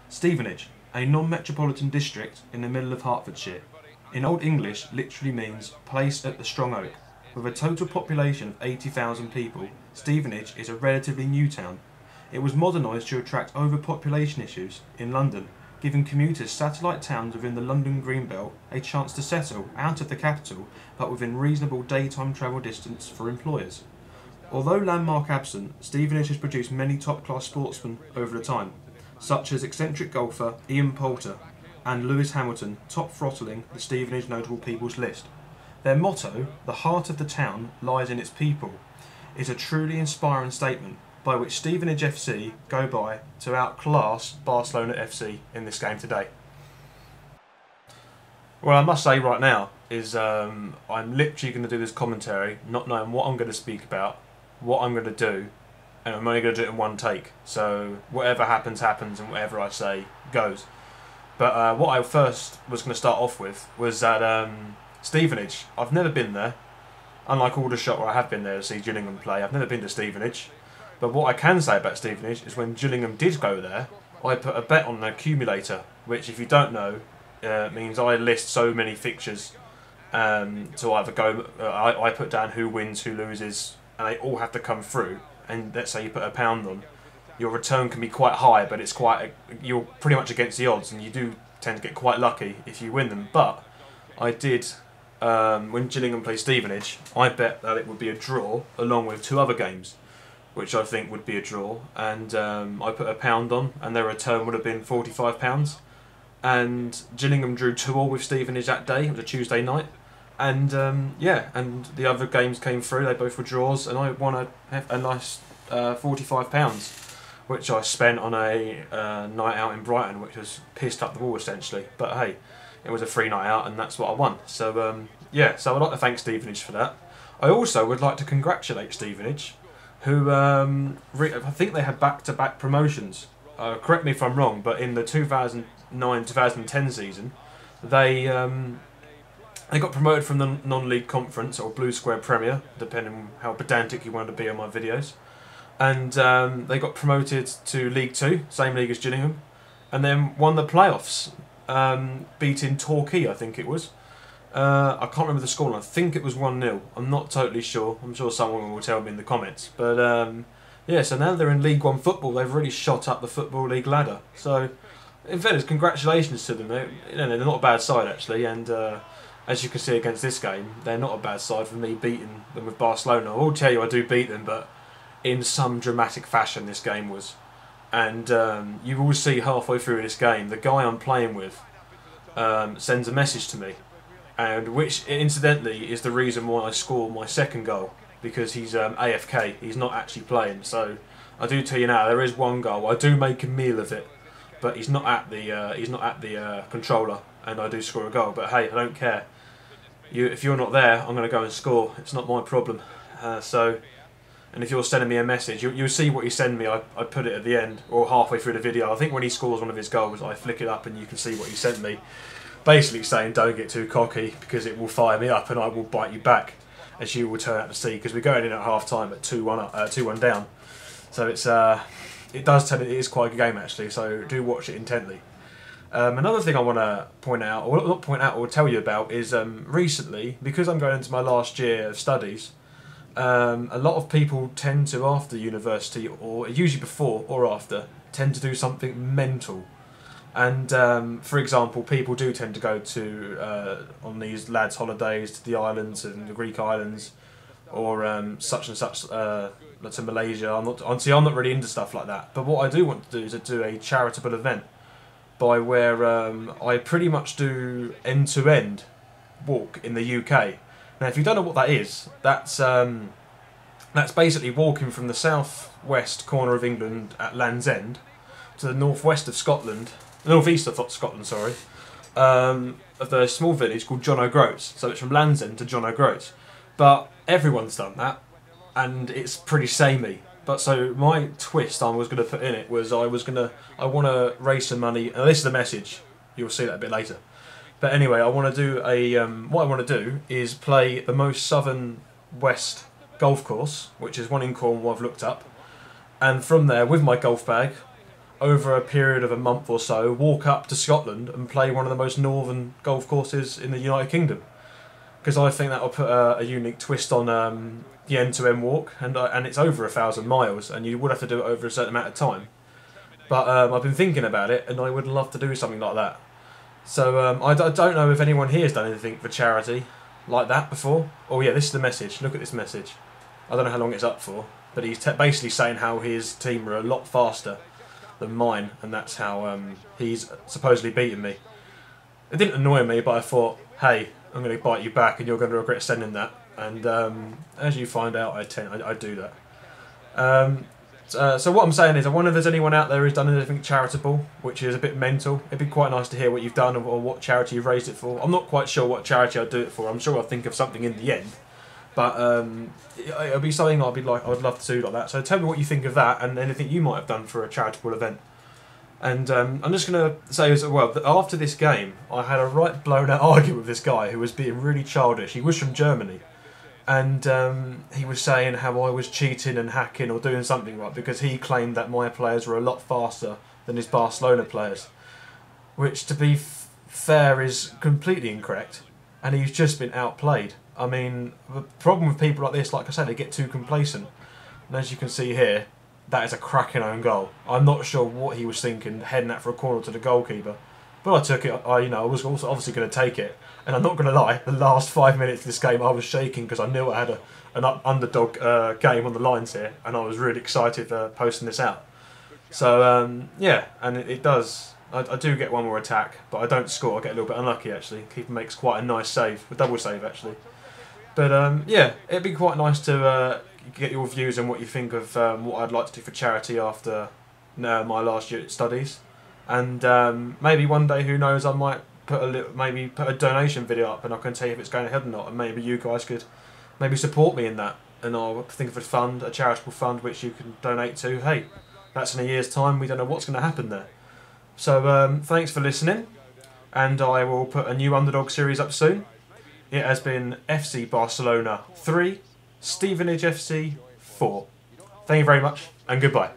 Stevenage, a non-metropolitan district in the middle of Hertfordshire. In Old English literally means place at the Strong Oak. With a total population of 80,000 people, Stevenage is a relatively new town. It was modernised to attract overpopulation issues in London, giving commuters satellite towns within the London Greenbelt a chance to settle out of the capital but within reasonable daytime travel distance for employers. Although landmark absent, Stevenage has produced many top-class sportsmen over the time, such as eccentric golfer Ian Poulter and Lewis Hamilton, top throttling the Stevenage Notable People's list. Their motto, "The heart of the town lies in its people," is a truly inspiring statement by which Stevenage FC go by to outclass Barcelona FC in this game today. Well, I must say right now is I'm literally going to do this commentary not knowing what I'm going to speak about, what I'm going to do, and I'm only going to do it in one take. So whatever happens, happens, and whatever I say goes. But what I first was going to start off with was that Stevenage, I've never been there. Unlike Aldershot, where I have been there to see Gillingham play, I've never been to Stevenage. But what I can say about Stevenage is when Gillingham did go there, I put a bet on an accumulator, which, if you don't know, means I list so many fixtures to either go. I put down who wins, who loses, and they all have to come through. And let's say you put £1 on, your return can be quite high, but it's you're pretty much against the odds, and you do tend to get quite lucky if you win them. But I did. When Gillingham plays Stevenage, I bet that it would be a draw along with two other games, which I think would be a draw, and I put £1 on, and their return would have been £45. And Gillingham drew 2-2 with Stevenage that day. It was a Tuesday night, and yeah, and the other games came through. They both were draws, and I won a nice £45, which I spent on a night out in Brighton, which was pissed up the wall essentially. But hey, it was a free night out, and that's what I won. So yeah, so I'd like to thank Stevenage for that. I also would like to congratulate Stevenage, who I think they had back-to-back promotions. Correct me if I'm wrong, but in the 2009-2010 season, they got promoted from the non-league conference, or Blue Square Premier, depending on how pedantic you want to be on my videos. And they got promoted to League 2, same league as Gillingham, and then won the playoffs, beating Torquay, I think it was. I can't remember the score. I think it was 1-0. I'm not totally sure. I'm sure someone will tell me in the comments. But yeah, so now they're in League 1 football. They've really shot up the Football League ladder. So, in fairness, congratulations to them. They're not a bad side, actually. And as you can see against this game, they're not a bad side for me beating them with Barcelona. I will tell you I do beat them, but in some dramatic fashion this game was. And you will see halfway through this game, the guy I'm playing with sends a message to me. And which, incidentally, is the reason why I score my second goal, because he's AFK. He's not actually playing. So I do tell you now, there is one goal. I do make a meal of it, but he's not at the controller, and I do score a goal. But hey, I don't care. If you're not there, I'm going to go and score. It's not my problem. And if you're sending me a message, you'll see what you send me. I put it at the end or halfway through the video. I think when he scores one of his goals, I flick it up and you can see what he sent me. Basically saying don't get too cocky because it will fire me up and I will bite you back, as you will turn out to see, because we're going in at half time at 2-1 down. So it is quite a good game actually, so do watch it intently. Another thing I want to point out, or not point out, or tell you about is recently, because I'm going into my last year of studies, a lot of people tend to, after university, or usually before or after, tend to do something mental. And for example, people do tend to go to on these lads' holidays to the islands and the Greek islands, or such and such to Malaysia. I'm not really into stuff like that. But what I do want to do is to do a charitable event, by where I pretty much do end-to-end walk in the UK. Now, if you don't know what that is, that's basically walking from the south-west corner of England at Land's End to the northwest of Scotland. North-east of Scotland, sorry, of the small village called John O'Groats. So it's from Land's End to John O'Groats. But everyone's done that, and it's pretty samey. But so my twist I was going to put in it was I want to raise some money. And this is the message. You'll see that a bit later. But anyway, I want to do what I want to do is play the most southern west golf course, which is one in Cornwall I've looked up. And from there, with my golf bag, over a period of a month or so, walk up to Scotland and play one of the most northern golf courses in the United Kingdom. Because I think that will put a unique twist on the end-to-end walk, and it's over 1,000 miles, and you would have to do it over a certain amount of time. But I've been thinking about it, and I would love to do something like that. So I don't know if anyone here has done anything for charity like that before. Oh yeah, this is the message. Look at this message. I don't know how long it's up for, but he's basically saying how his team are a lot faster than mine, and that's how he's supposedly beaten me. It didn't annoy me, but I thought, hey, I'm going to bite you back, and you're going to regret sending that. And as you find out, I do that. So what I'm saying is, I wonder if there's anyone out there who's done anything charitable, which is a bit mental. It'd be quite nice to hear what you've done or what charity you've raised it for. I'm not quite sure what charity I'd do it for. I'm sure I'll think of something in the end. But it'll be something I would love to do like that. So tell me what you think of that, and anything you might have done for a charitable event. And I'm just going to say as well that after this game, I had a right blown out argument with this guy who was being really childish. He was from Germany, and he was saying how I was cheating and hacking or doing something right because he claimed that my players were a lot faster than his Barcelona players, which, to be fair, is completely incorrect, and he's just been outplayed. I mean, the problem with people like this, like I said, they get too complacent, and as you can see here, that is a cracking own goal. I'm not sure what he was thinking, heading that for a corner to the goalkeeper. But I took it. I was also obviously going to take it. And I'm not going to lie, the last 5 minutes of this game I was shaking because I knew I had an underdog game on the lines here. And I was really excited posting this out. So, yeah, and it does. I do get one more attack, but I don't score. I get a little bit unlucky, actually. Keeper makes quite a nice save, a double save, actually. But, yeah, it'd be quite nice to get your views on what you think of what I'd like to do for charity after my last year at studies, and maybe one day, who knows, I might put a donation video up, and I can tell you if it's going ahead or not, and maybe you guys could maybe support me in that, and I'll think of a fund, a charitable fund, which you can donate to. Hey, that's in a year's time. We don't know what's going to happen there. So thanks for listening, and I will put a new Underdog series up soon. It has been FC Barcelona 3. Stevenage FC 4. Thank you very much, and goodbye.